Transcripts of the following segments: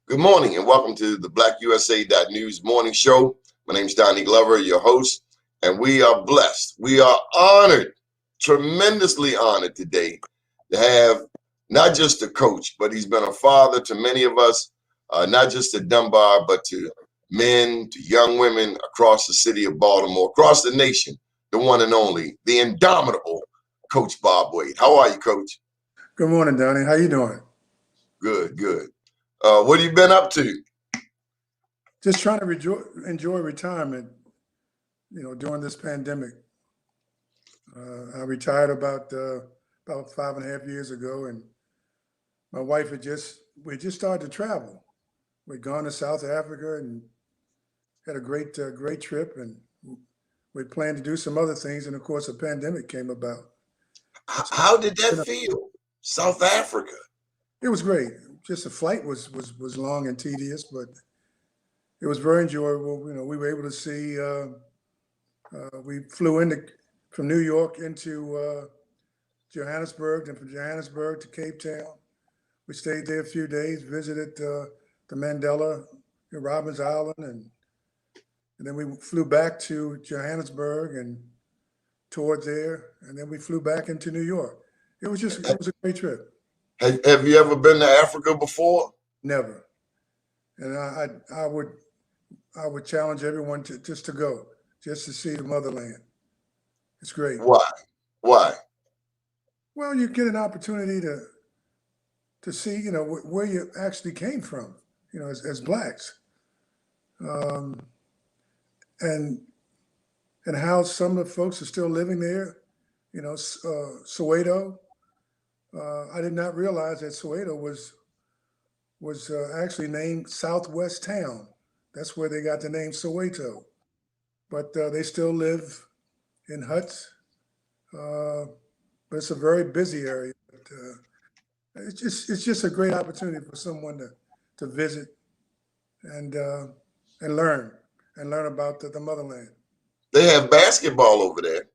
Good morning and welcome to the BlackUSA.News morning show. My name is Donnie Glover, your host, and we are blessed. We are honored, tremendously honored today to have not just a coach, but he's been a father to many of us, not just to Dunbar, but to men, to young women across the city of Baltimore, across the nation, the one and only, the indomitable Coach Bob Wade. How are you, Coach? Good morning, Donnie. How you doing? Good, good. What have you been up to? Just trying to enjoy retirement, during this pandemic. I retired about 5.5 years ago, and my wife we just started to travel. We'd gone to South Africa and had a great trip, and we planned to do some other things, and of course, a pandemic came about. So How did that feel? South Africa. it was great. Just the flight was long and tedious, but it was very enjoyable. We were able to see. We flew from New York into Johannesburg, and from Johannesburg to Cape Town. We stayed there a few days, visited the Mandela, Robbins Island, and then we flew back to Johannesburg and toured there, and then we flew back into New York. It was a great trip. Have you ever been to Africa before? Never, and I would challenge everyone to go, just to see the motherland. It's great. Why? Well, you get an opportunity to see, where you actually came from, as blacks, um, and how some of the folks are still living there. Soweto. I did not realize that Soweto was actually named Southwest Town. That's where they got the name Soweto. But they still live in huts. But it's a very busy area. But, it's just a great opportunity for someone to visit and learn about the motherland. They have basketball over there.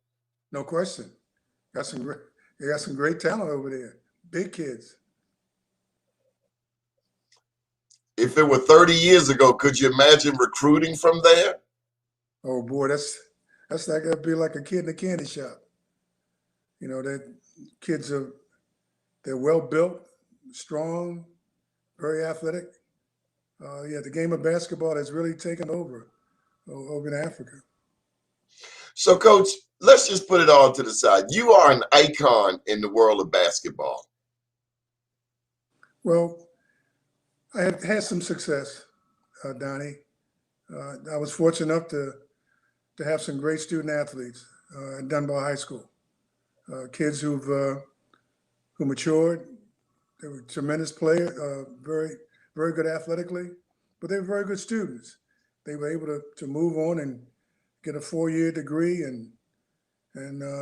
No question. They got some great talent over there. Big kids. If it were 30 years ago, could you imagine recruiting from there? Oh boy, that's like that'd be like a kid in a candy shop. That kids they're well built, strong, very athletic. The game of basketball has really taken over in Africa. So, Coach, let's just put it all to the side. You are an icon in the world of basketball. Well, I have had some success, Donnie. I was fortunate enough to have some great student athletes at Dunbar High School. Kids who matured. They were tremendous players, very very good athletically, but they were very good students. They were able to move on and get a 4-year degree, and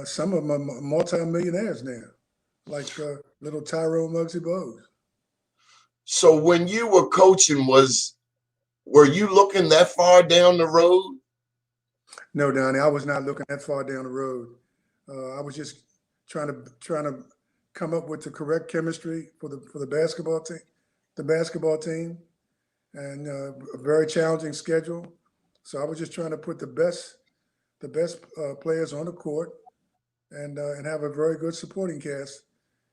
some of them are multi-millionaires now, like little Tyrone Muggsy Bogues. So when you were coaching, were you looking that far down the road? No, Donnie, I was not looking that far down the road. I was just trying to come up with the correct chemistry for the basketball team, and a very challenging schedule. So I was just trying to put the best players on the court, and have a very good supporting cast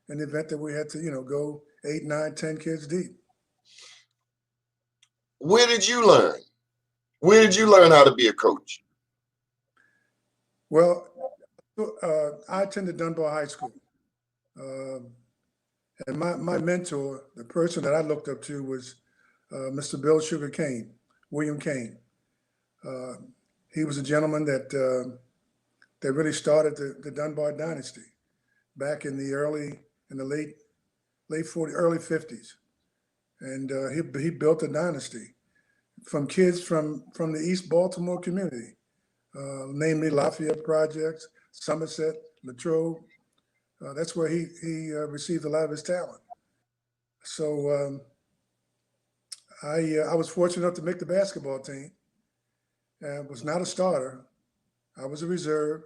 in the event that we had to go 8, 9, 10 kids deep. Where did you learn? Where did you learn how to be a coach? Well, I attended Dunbar High School. And my mentor, the person that I looked up to, was Mr. Bill Sugar Kane, William Kane. He was a gentleman that really started the Dunbar dynasty back in the late 40s, early 50s. And he built a dynasty from kids from the East Baltimore community, namely Lafayette Projects, Somerset, Latrobe. That's where he received a lot of his talent. So I was fortunate enough to make the basketball team. And was not a starter. I was a reserve,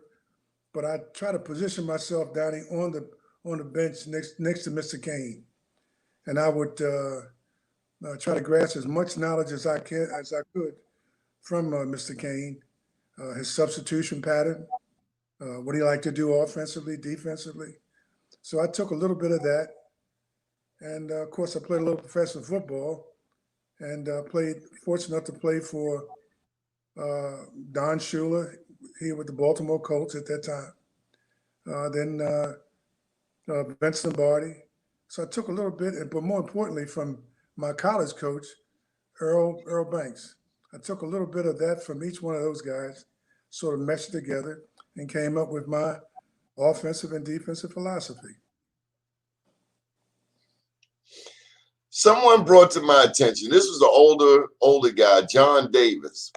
but I try to position myself, Donnie, on the bench next to Mr. Kane, and I would try to grasp as much knowledge as I could from Mr. Kane, his substitution pattern, what he liked to do offensively, defensively. So I took a little bit of that, and of course I played a little professional football, and fortunate enough to play for Don Shula, he with the Baltimore Colts at that time. Then Vince Lombardi. So I took a little bit, but more importantly, from my college coach, Earl Banks. I took a little bit of that from each one of those guys, sort of meshed together, and came up with my offensive and defensive philosophy. Someone brought to my attention, this was an older guy, John Davis,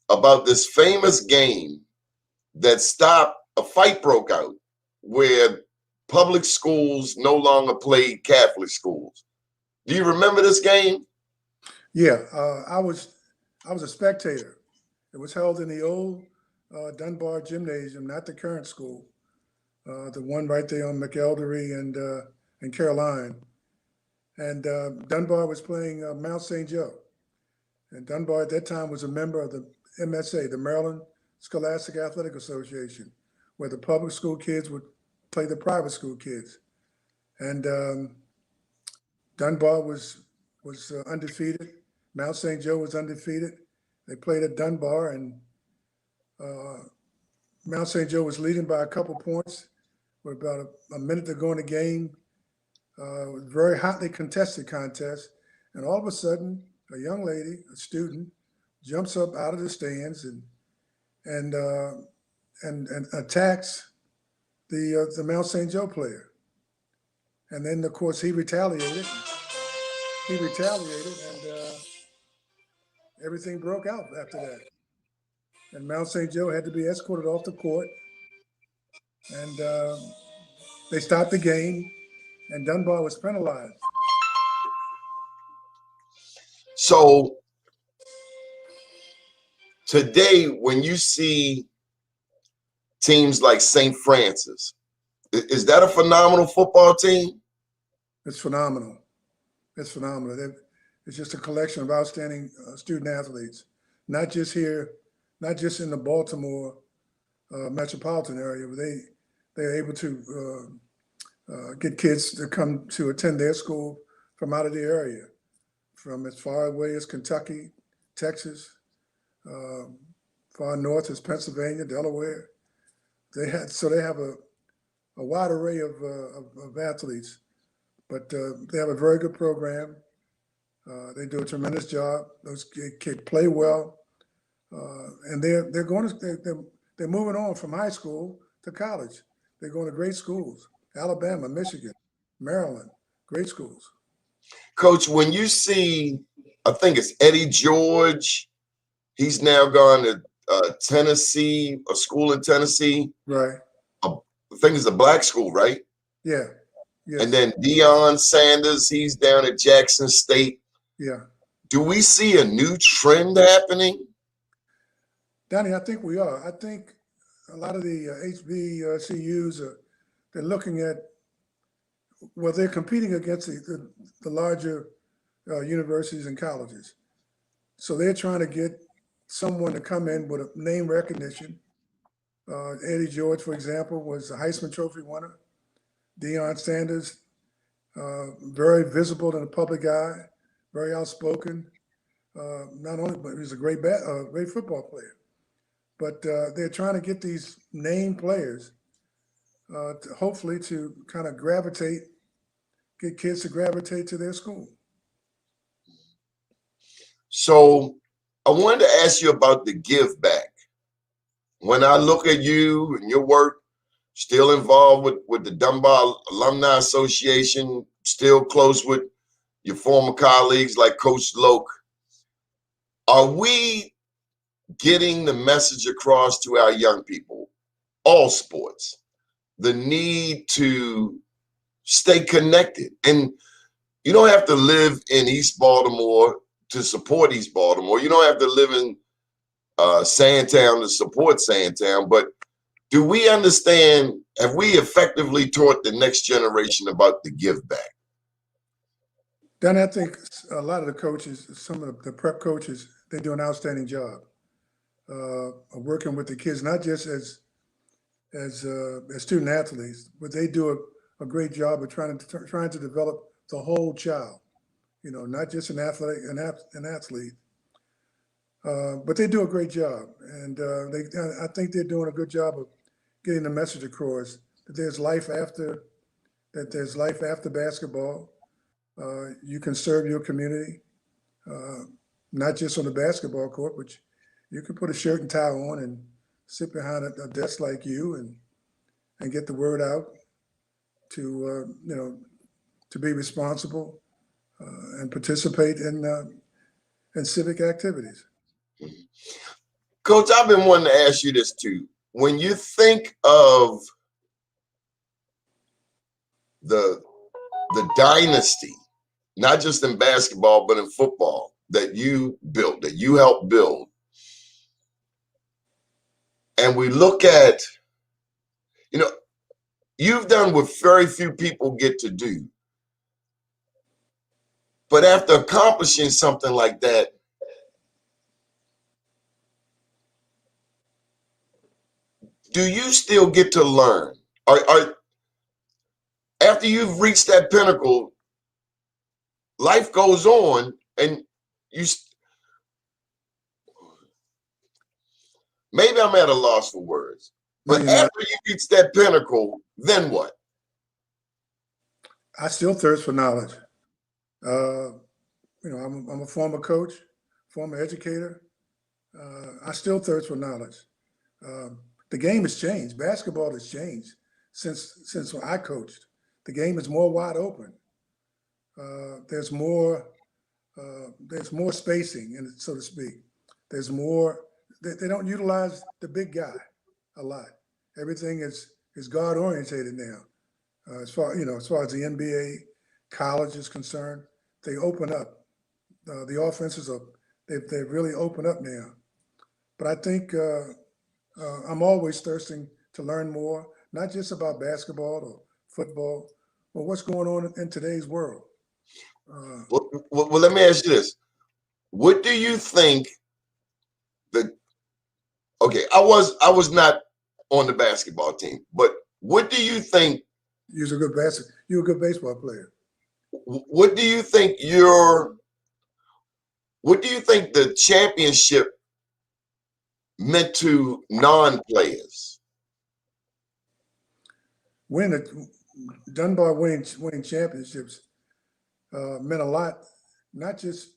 about this famous game that stopped, a fight broke out where public schools no longer played Catholic schools. Do you remember this game? Yeah, I was a spectator. It was held in the old Dunbar Gymnasium, not the current school, the one right there on McElderry and Caroline. And Dunbar was playing Mount St. Joe. And Dunbar at that time was a member of the MSA, the Maryland Scholastic Athletic Association, where the public school kids would play the private school kids. And Dunbar was undefeated. Mount St. Joe was undefeated. They played at Dunbar, and Mount St. Joe was leading by a couple points with about a minute to go in the game. It was a very hotly contested contest. And all of a sudden, a young lady, a student, jumps up out of the stands and attacks the Mount St. Joe player. And then, of course, he retaliated. And everything broke out after that. And Mount St. Joe had to be escorted off the court. And they stopped the game, and Dunbar was penalized. So today, when you see teams like St. Francis, is that a phenomenal football team? It's phenomenal. It's phenomenal. It's just a collection of outstanding student athletes, not just here, not just in the Baltimore metropolitan area, but they're able to get kids to come to attend their school from out of the area, from as far away as Kentucky, Texas, far north as Pennsylvania, Delaware. They have a wide array of athletes, but they have a very good program. They do a tremendous job. Those kids play well, and they're moving on from high school to college. They're going to great schools: Alabama, Michigan, Maryland, great schools. Coach, when you see, I think it's Eddie George, he's now gone to Tennessee, a school in Tennessee. Right. I think it's a black school, right? Yeah. Yes. And then Deion Sanders, he's down at Jackson State. Yeah. Do we see a new trend happening? Donnie, I think we are. I think a lot of the HBCUs they're looking at, well, they're competing against the larger universities and colleges. So they're trying to get someone to come in with a name recognition. Eddie George, for example, was a Heisman Trophy winner. Deion Sanders, very visible in the public eye, very outspoken. Not only, but he was a great football player. But they're trying to get these name players hopefully to kind of get kids to gravitate to their school. So I wanted to ask you about the give back. When I look at you and your work, still involved with the Dunbar Alumni Association, still close with your former colleagues like Coach Loke, are we getting the message across to our young people, all sports, the need to stay connected? And you don't have to live in East Baltimore to support East Baltimore. You don't have to live in Sandtown to support Sandtown. But do we understand, have we effectively taught the next generation about the give back? Then I think a lot of the coaches, some of the prep coaches, they do an outstanding job of working with the kids, not just as student athletes, but they do a great job of trying to develop the whole child. You know, not just an athlete, but they do a great job, and I think they're doing a good job of getting the message across that there's life after basketball. You can serve your community, not just on the basketball court, but you can put a shirt and tie on and sit behind a desk like you and get the word out to be responsible and participate in civic activities. Coach, I've been wanting to ask you this too. When you think of the dynasty, not just in basketball, but in football, that you built, that you helped build, and we look at, you know, you've done what very few people get to do. But after accomplishing something like that, do you still get to learn? Or after you've reached that pinnacle, life goes on, and maybe I'm at a loss for words. But after you reach that pinnacle, then what? I still thirst for knowledge. I'm a former coach, former educator. I still thirst for knowledge. The game has changed. Basketball has changed since I coached. The game is more wide open. There's more spacing, and so to speak. There's more. They don't utilize the big guy a lot. Everything is guard orientated now. As far as the NBA, college is concerned, they open up. The offenses they've really opened up now. But I think I'm always thirsting to learn more, not just about basketball or football, but what's going on in today's world. Well, let me ask you this. What do you think okay, I was not on the basketball team, but what do you think? You're a good baseball player. What do you think the championship meant to non-players? Dunbar winning championships meant a lot, not just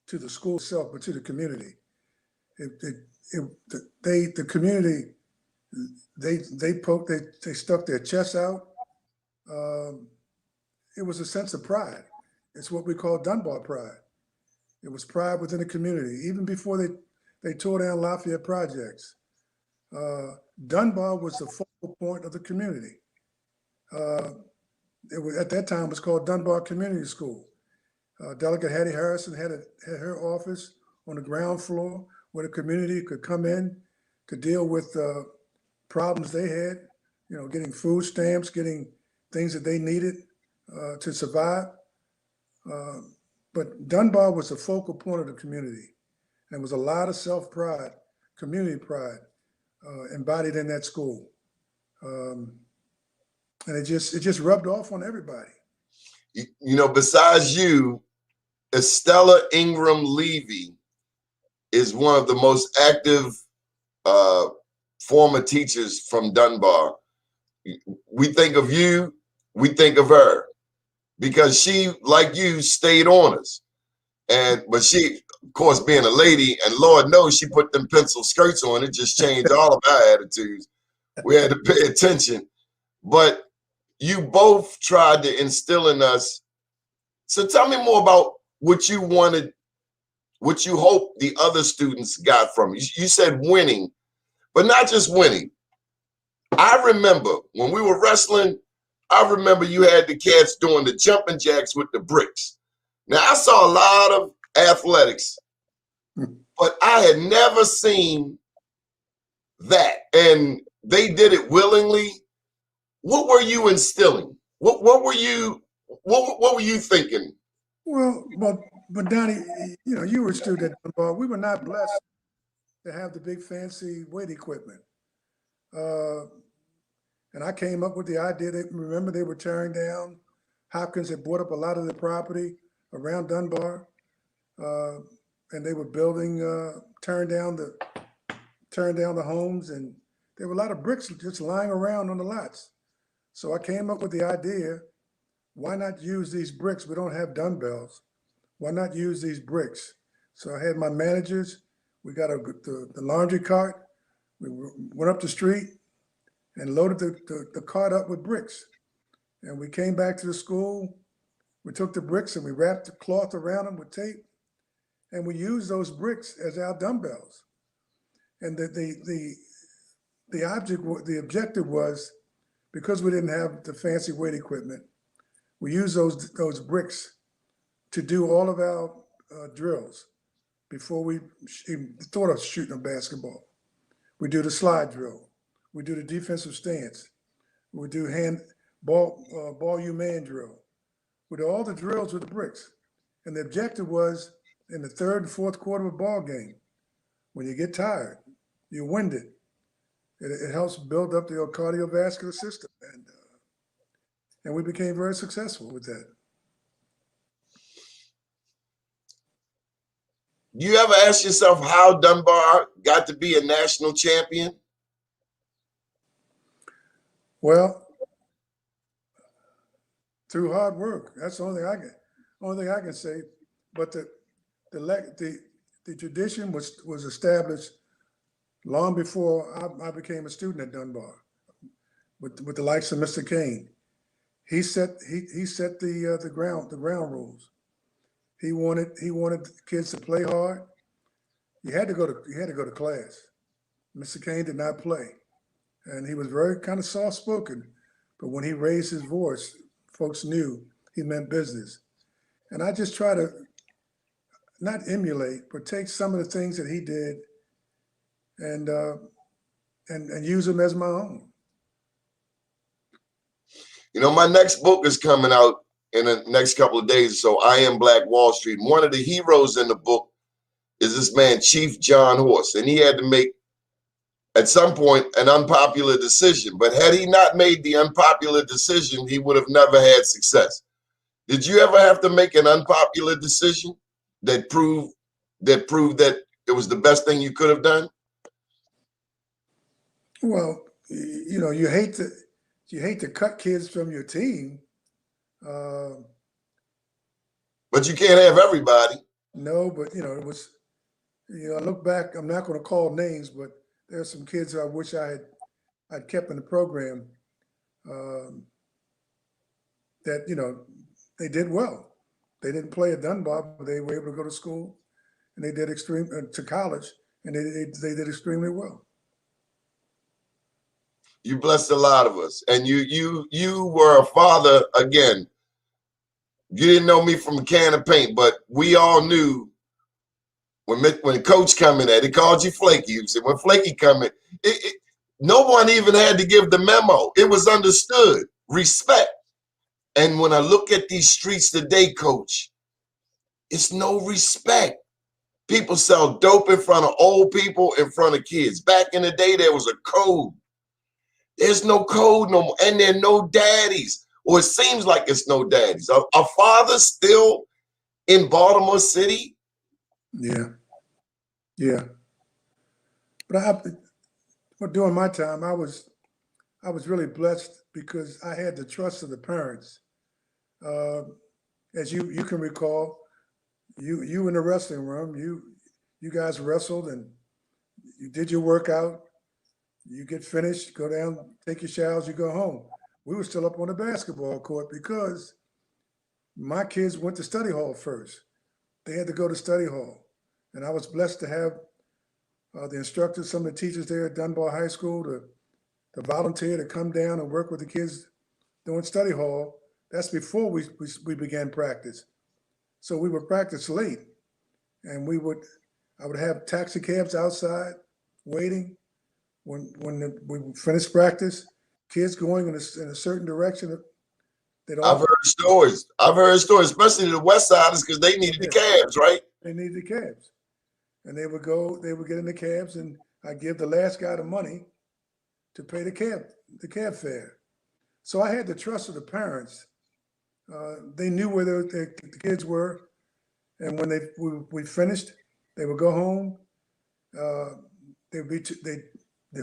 to the school itself, but to the community. The community, they stuck their chests out. It was a sense of pride. It's what we call Dunbar pride. It was pride within the community, even before they tore down Lafayette projects. Dunbar was the focal point of the community. At that time, it was called Dunbar Community School. Delegate Hattie Harrison had her office on the ground floor where the community could come in to deal with problems they had, getting food stamps, getting things that they needed to survive. But Dunbar was the focal point of the community. And there was a lot of self-pride, community pride embodied in that school. And it just rubbed off on everybody. Besides you, Estella Ingram Levy is one of the most active former teachers from Dunbar. We think of you, we think of her, because she, like you, stayed on us. But she, of course, being a lady, and Lord knows she put them pencil skirts on, it just changed all of our attitudes. We had to pay attention. But you both tried to instill in us. So tell me more about what you wanted, what you hoped the other students got from you. You said winning, but not just winning. I remember when we were wrestling, I remember you had the cats doing the jumping jacks with the bricks. Now, I saw a lot of athletics, but I had never seen that. And they did it willingly. What were you instilling? What were you thinking Well, but Donnie, you were a student at Dunbar. We were not blessed to have the big fancy weight equipment. Uh, and I came up with the idea that, remember, they were tearing down. Hopkins had bought up a lot of the property around Dunbar, uh, and they were building, tearing down the homes, and there were a lot of bricks just lying around on the lots. So I came up with the idea, why not use these bricks? We don't have dumbbells. Why not use these bricks? So I had my managers, we got the laundry cart, we went up the street and loaded the cart up with bricks. And we came back to the school, we took the bricks and we wrapped the cloth around them with tape, and we used those bricks as our dumbbells. And the objective was, because we didn't have the fancy weight equipment, we used those bricks to do all of our drills before we even thought of shooting a basketball. We do the slide drill. We do the defensive stance. We do ball you man drill. We do all the drills with the bricks. And the objective was, in the third and fourth quarter of a ball game, when you get tired, you're winded, it helps build up the cardiovascular system. And we became very successful with that. You ever ask yourself how Dunbar got to be a national champion? Well, through hard work. That's the only thing I can say. But the tradition was established long before I became a student at Dunbar, with the likes of Mr. Kane. He set the ground rules. He wanted kids to play hard. You had to go to class. Mr. Kane did not play, and he was very kind of soft spoken. But when he raised his voice, folks knew he meant business. And I just try to not emulate, but take some of the things that he did and use them as my own. My next book is coming out in the next couple of days. So I Am Black Wall Street. One of the heroes in the book is this man, Chief John Horse. And he had to make, at some point, an unpopular decision. But had he not made the unpopular decision, he would have never had success. Did you ever have to make an unpopular decision that proved that it was the best thing you could have done? Well, you hate to cut kids from your team. But you can't have everybody. No, but it was. I look back. I'm not going to call names, but there are some kids I wish I'd kept in the program. That they did well. They didn't play at Dunbar, but they were able to go to school, and they did to college, and they did extremely well. You blessed a lot of us, and you were a father again. You didn't know me from a can of paint, but we all knew when Coach come in there, they called you Flaky. You said when Flaky come in, no one even had to give the memo. It was understood, respect. And when I look at these streets today, Coach, it's no respect. People sell dope in front of old people, in front of kids. Back in the day, there was a code. There's no code no more, and there are no daddies, or it seems like it's no daddies. Are fathers still in Baltimore City? Yeah. But during my time, I was really blessed because I had the trust of the parents. As you can recall, you in the wrestling room, you guys wrestled and you did your workout. You get finished, go down, take your showers, you go home. We were still up on the basketball court because my kids went to study hall first. They had to go to study hall. And I was blessed to have the instructors, some of the teachers there at Dunbar High School to volunteer to come down and work with the kids doing study hall. That's before we began practice. So we would practice late, and I would have taxi cabs outside waiting. When we finished practice, kids going in a certain direction, I've heard stories. I've heard stories, especially the West Siders, because they needed the cabs, right? They needed the cabs, and they would get in the cabs, and I give the last guy the money to pay the cab fare. So I had the trust of the parents. They knew where the kids were, and when we finished, they would go home. The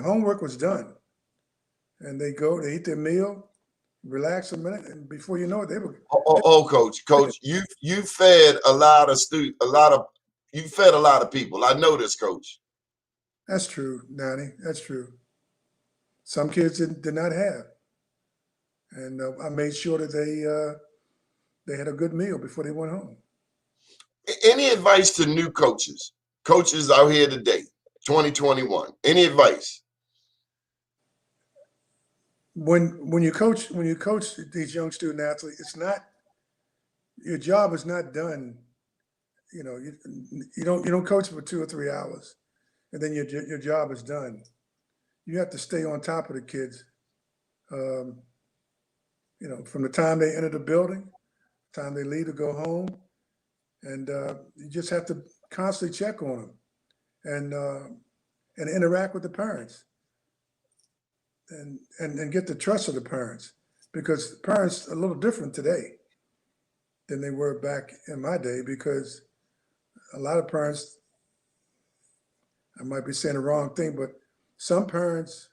homework was done, and they eat their meal, relax a minute, and before you know it, they were. Coach, you fed a lot of you fed a lot of people. I know this, Coach. That's true, Donnie. That's true. Some kids did not have, and I made sure that they had a good meal before they went home. Any advice to new coaches out here today, 2021? Any advice? When you coach these young student athletes, it's not, your job is not done. You know, you don't coach for 2 or 3 hours, and then your job is done. You have to stay on top of the kids. From the time they enter the building, time they leave to go home, and you just have to constantly check on them and interact with the parents and get the trust of the parents, because parents are a little different today than they were back in my day, because a lot of parents, I might be saying the wrong thing, but some parents,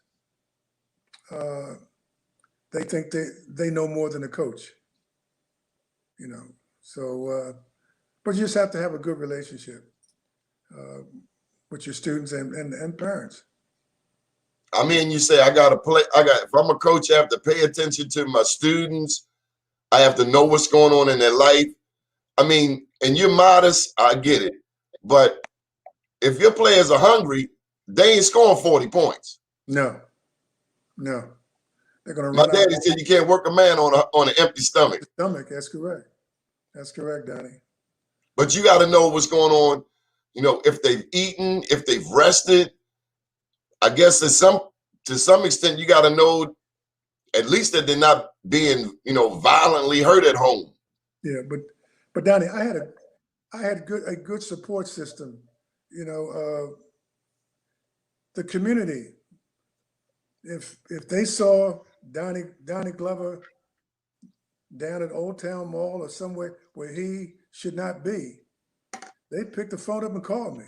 they think they know more than the coach, so but you just have to have a good relationship with your students and parents. I mean, you say if I'm a coach, I have to pay attention to my students. I have to know what's going on in their life. I mean, and you're modest, I get it. But if your players are hungry, they ain't scoring 40 points. No. They're gonna run My daddy said you can't work a man on an empty stomach. That's correct. That's correct, Donnie. But you got to know what's going on. If they've eaten, if they've rested. I guess to some extent, you got to know at least that they're not being, violently hurt at home. Yeah, but Donnie, I had a good support system. The community. If they saw Donnie Glover down at Old Town Mall or somewhere where he should not be, they'd pick the phone up and call me.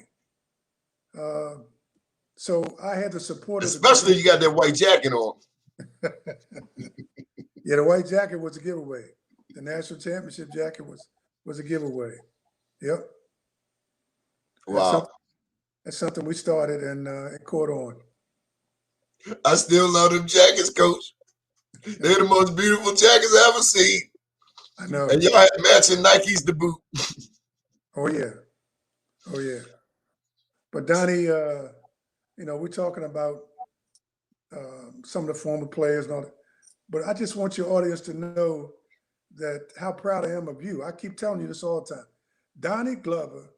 So I had the support. Especially you got that white jacket on. Yeah, the white jacket was a giveaway. The national championship jacket was a giveaway. Yep. Wow. That's something we started and it caught on. I still love them jackets, Coach. They're the most beautiful jackets I ever seen. I know. And y'all had matching Nikes to boot. Oh yeah. But Donnie, we're talking about some of the former players and all that. But I just want your audience to know that how proud I am of you. I keep telling you this all the time. Donnie Glover,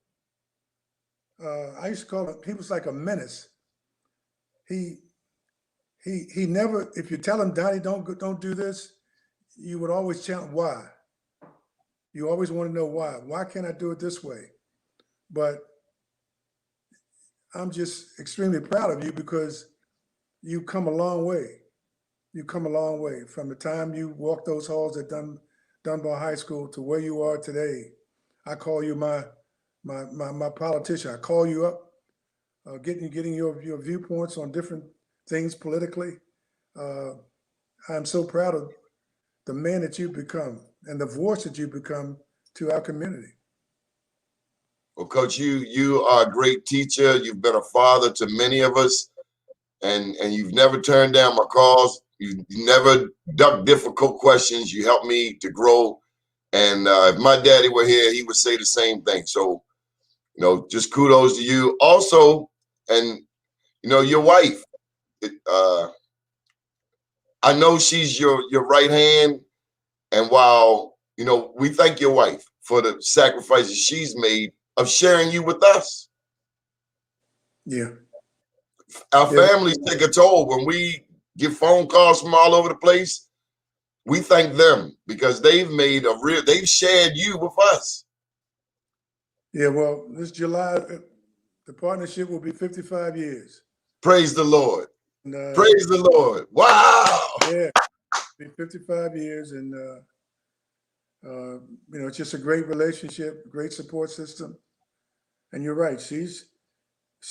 I used to call him, he was like a menace. He never, if you tell him, Donnie, don't do this, you would always challenge why. You always want to know why. Why can't I do it this way? But I'm just extremely proud of you because you've come a long way. You've come a long way from the time you walked those halls at Dunbar High School to where you are today. I call you my politician. I call you up, getting your viewpoints on different things politically. I'm so proud of the man that you've become and the voice that you've become to our community. Well, Coach, you are a great teacher. You've been a father to many of us, and you've never turned down my calls. You never ducked difficult questions. You helped me to grow. And if my daddy were here, he would say the same thing. So, just kudos to you. Also, and, your wife, I know she's your right hand. And while, we thank your wife for the sacrifices she's made of sharing you with us. Yeah. Our families take a toll when we get phone calls from all over the place. we thank them because they've shared you with us. Yeah, well, this July, the partnership will be 55 years. Praise the Lord. And, praise the Lord. Wow. Yeah, be 55 years. And, it's just a great relationship, great support system. And you're right. She's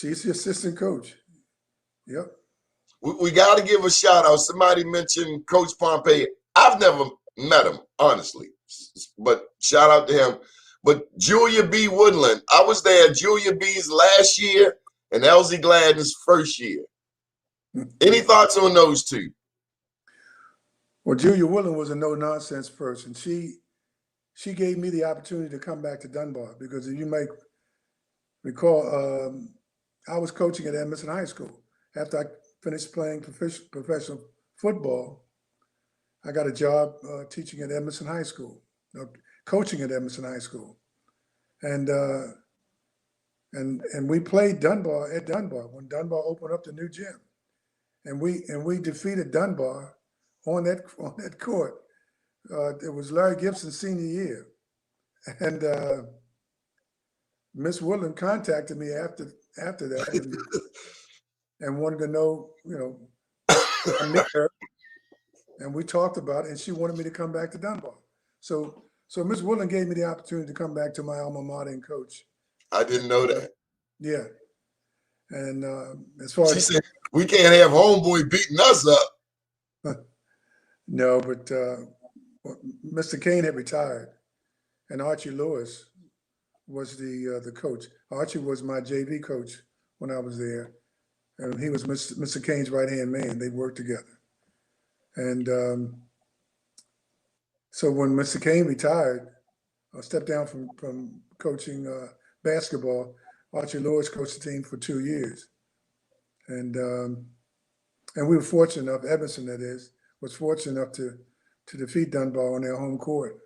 the assistant coach. Yep. We got to give a shout out. Somebody mentioned Coach Pompey. I've never met him, honestly, but shout out to him. But Julia B. Woodland, I was there Julia B's last year and Elsie Gladden's first year. Any thoughts on those two? Well, Julia Woodland was a no-nonsense person. She gave me the opportunity to come back to Dunbar because if you might recall, I was coaching at Edmondson High School. After I finished playing professional football, I got a job teaching at Edmondson High School, coaching at Edmondson High School, and we played Dunbar at Dunbar when Dunbar opened up the new gym, and we defeated Dunbar on that court. It was Larry Gibson's senior year, and Miss Woodland contacted me after that and wanted to know, I met her, and we talked about it, and she wanted me to come back to Dunbar. So Miss Woodland gave me the opportunity to come back to my alma mater and coach. I didn't know that. Yeah. And as far she said, we can't have homeboy beating us up. No, but Mr. Kane had retired, and Archie Lewis was the coach. Archie was my JV coach when I was there, and he was Mr. Kane's right-hand man. They worked together. And so when Mr. Kane retired, I stepped down from coaching basketball. Archie Lewis coached the team for 2 years. And we were fortunate enough, Edmondson that is, was fortunate enough to defeat Dunbar on their home court.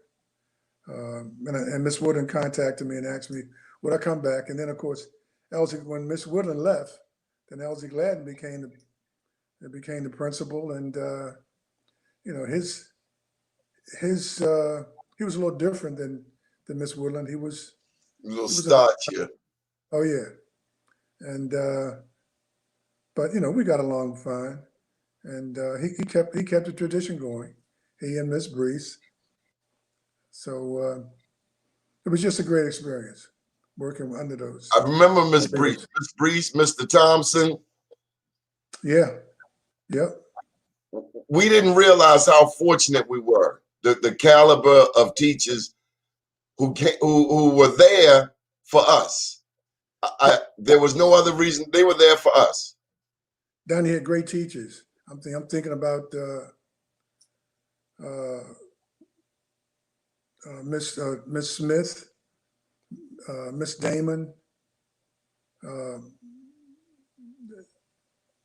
And Miss Woodland contacted me and asked me, would I come back? And then, of course, when Miss Woodland left, then Elsie Gladden became the principal. And, he was a little different than Miss Woodland. He was a little starchier. Oh, yeah. And, but, we got along fine. And he kept the tradition going, he and Miss Brees. So it was just a great experience working under those. I remember Miss Brees, Mr. Thompson. Yeah. Yep. We didn't realize how fortunate we were. The caliber of teachers who were there for us. There was no other reason. They were there for us. Down here, great teachers. I'm thinking about Miss Smith, Miss Damon.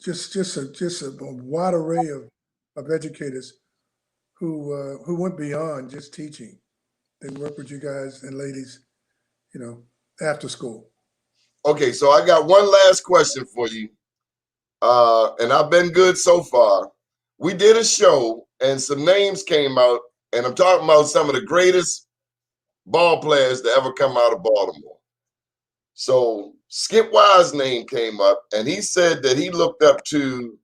Just a wide array of educators who went beyond just teaching. They work with you guys and ladies, after school. Okay, so I got one last question for you. And I've been good so far. We did a show and some names came out, and I'm talking about some of the greatest ball players to ever come out of Baltimore. So Skip Wise's name came up, and he said that he looked up to,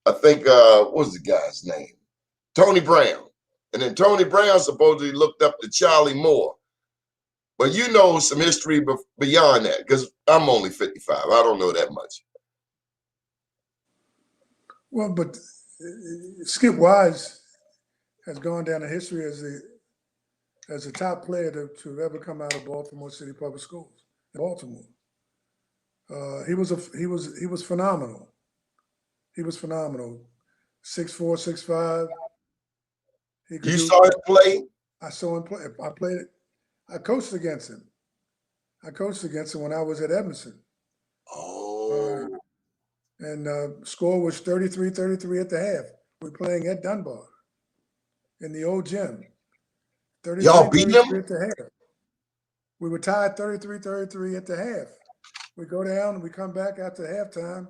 I think, what was the guy's name? Tony Brown. And then Tony Brown supposedly looked up to Charlie Moore. But you know some history beyond that, because I'm only 55. I don't know that much. Well, but Skip Wise has gone down in history as a top player to ever come out of Baltimore City Public Schools in Baltimore. He was phenomenal. He was phenomenal. 6'4", 6'5". You saw him play? I saw him play. I played it. I coached against him. I coached against him when I was at Edmondson. Oh. And score was 33-33 at the half. We're playing at Dunbar in the old gym. Y'all beat him? At the half. We were tied 33-33 at the half. We go down and we come back after halftime,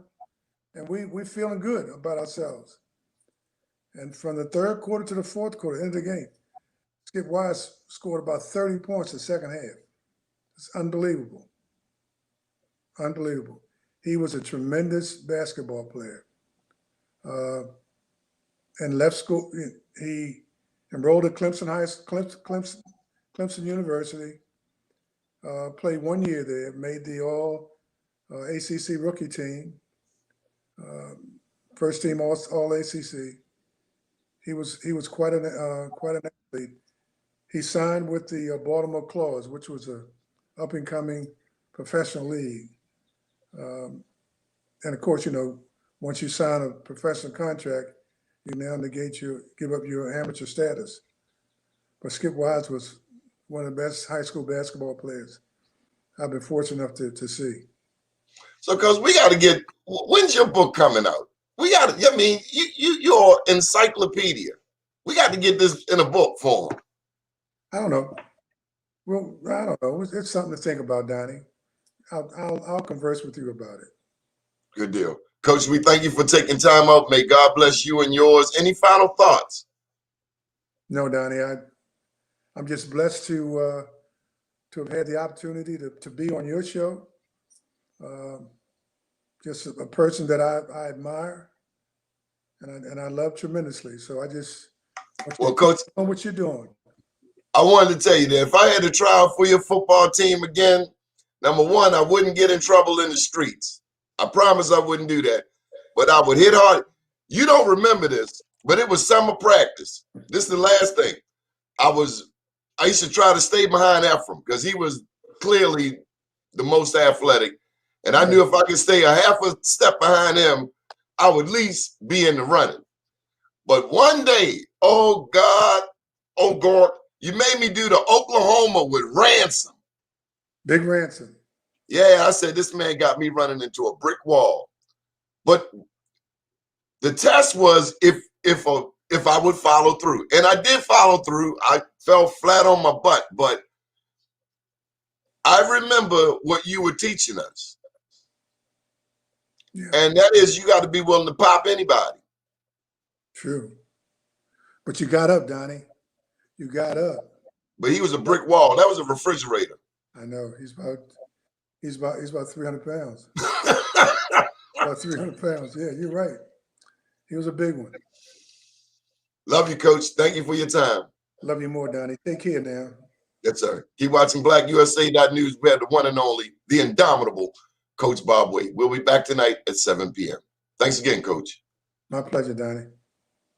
and we feeling good about ourselves. And from the third quarter to the fourth quarter, end of the game, Skip Wise scored about 30 points in the second half. It's unbelievable. Unbelievable. He was a tremendous basketball player. And left school. He enrolled at Clemson University. Played 1 year there. Made the All ACC rookie team. First team All ACC. He was quite an athlete. He signed with the Baltimore Claws, which was a up and coming professional league. And of course, once you sign a professional contract, you now give up your amateur status. But Skip Wise was one of the best high school basketball players I've been fortunate enough to see. So, Coach, we got to get. When's your book coming out? We got to. I mean, you're encyclopedia. We got to get this in a book form. I don't know. Well, I don't know. It's something to think about, Donnie. I'll converse with you about it. Good deal. Coach, we thank you for taking time out. May God bless you and yours. Any final thoughts? No, Donnie. I'm just blessed to have had the opportunity to be on your show. Just a person that I admire and I love tremendously. So I just Coach, know what you're doing. I wanted to tell you that if I had to try out for your football team again, number one, I wouldn't get in trouble in the streets. I promise I wouldn't do that. But I would hit hard. You don't remember this, but it was summer practice. This is the last thing. I used to try to stay behind Ephraim because he was clearly the most athletic. And I knew if I could stay a half a step behind him, I would at least be in the running. But one day, oh God, you made me do the Oklahoma with Ransom. Big Ransom. Yeah, I said, this man got me running into a brick wall. But the test was if I would follow through. And I did follow through. I fell flat on my butt. But I remember what you were teaching us. Yeah. And that is you got to be willing to pop anybody. True. But you got up, Donnie. You got up. But he was a brick wall. That was a refrigerator. I know. He's about 300 pounds. About 300 pounds. Yeah, you're right. He was a big one. Love you, Coach. Thank you for your time. Love you more, Donnie. Take care now. Yes, sir. Keep watching BlackUSA.News. We have the one and only, the indomitable Coach Bob Wade. We'll be back tonight at 7 p.m. Thanks again, Coach. My pleasure, Donnie.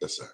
Yes, sir.